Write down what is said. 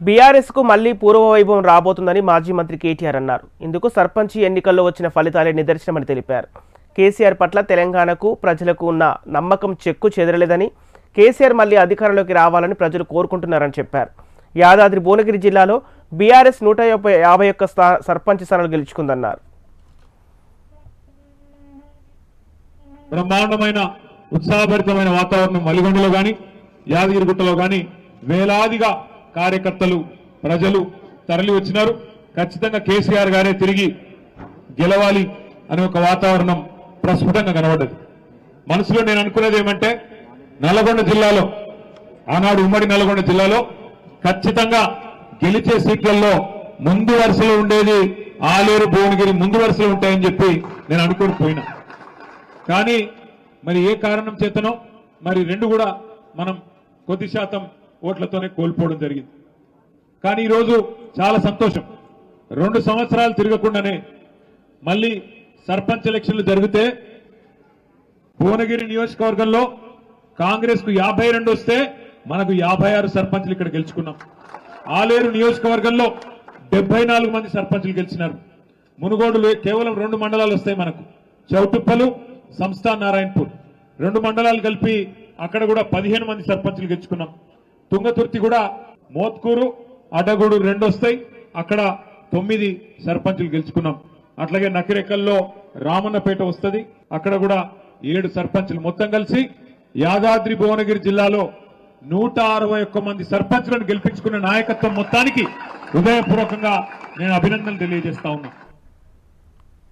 BRS కు మళ్లీ పూర్వ వైభవం రాబోతుందని మాజీ మంత్రి కేటీఆర్ అన్నారు. ఇందుకు సర్పంచ్ ఎన్నికల్లో వచ్చిన ఫలితాలే నిదర్శనమని తెలిపారు. కేసీఆర్ పట్ల తెలంగాణకు ప్రజలకు ఉన్న నమ్మకం చెక్కు చెదరలేదని, కేసీఆర్ మళ్లీ అధికారంలోకి రావాలని ప్రజలు కోరుకుంటున్నారని చెప్పారు. యాదాద్రి భువనగిరి జిల్లాలో బీఆర్ఎస్ 151 సర్పంచ్ స్థానాలు గెలుచుకుందన్నారు. బ్రహ్మాండమైన ఉత్సాహభరితమైన వాతావరణం మలిగొండలో గాని యాదగిరిగుట్టలో గాని వేలాదిగా కార్యకర్తలు ప్రజలు తరలి వచ్చినారు. ఖచ్చితంగా కేసీఆర్ గారే తిరిగి గెలవాలి అనే ఒక వాతావరణం ప్రస్ఫుటంగా కనబడ్డది. మనసులో నేను అనుకునేది ఏమంటే, నల్గొండ జిల్లాలో ఆనాడు ఉమ్మడి నల్గొండ జిల్లాలో ఖచ్చితంగా గెలిచే సీట్లలో ముందు వరుసలో ఉండేది ఆలేరు భువనగిరి ముందు వరుసలో ఉంటాయని చెప్పి నేను అనుకుని పోయినా. కానీ మరి ఏ కారణం చేతనో మరి రెండు కూడా మనం కొద్ది శాతం ఓట్లతోనే కోల్పోవడం జరిగింది. కానీ ఈరోజు చాలా సంతోషం, 2 సంవత్సరాలు తిరగకుండానే మళ్ళీ సర్పంచ్ ఎలక్షన్లు జరిగితే భువనగిరి నియోజకవర్గంలో కాంగ్రెస్ కు 52 వస్తే మనకు 56 సర్పంచ్లు ఇక్కడ గెలుచుకున్నాం. ఆలేరు నియోజకవర్గంలో 74 మంది సర్పంచ్లు గెలిచినారు. మునుగోడులో కేవలం 2 మండలాలు వస్తాయి మనకు, చౌటుప్పలు, సంస్థాన్ నారాయణపూర్ 2 మండలాలు కలిపి అక్కడ కూడా 15 మంది సర్పంచ్లు గెలుచుకున్నాం. తుంగతుర్తి కూడా మోత్కూరు అడ్డగూడు 2 వస్తాయి, అక్కడ 9 సర్పంచ్లు గెలుచుకున్నాం. అట్లాగే నకిరెక్కల్లో రామన్నపేట వస్తుంది, అక్కడ కూడా 7 సర్పంచ్లు. మొత్తం కలిసి యాదాద్రి భువనగిరి జిల్లాలో 161 మంది సర్పంచ్లను గెలిపించుకున్న నాయకత్వం మొత్తానికి హృదయపూర్వకంగా నేను అభినందనలు తెలియజేస్తా ఉన్నా.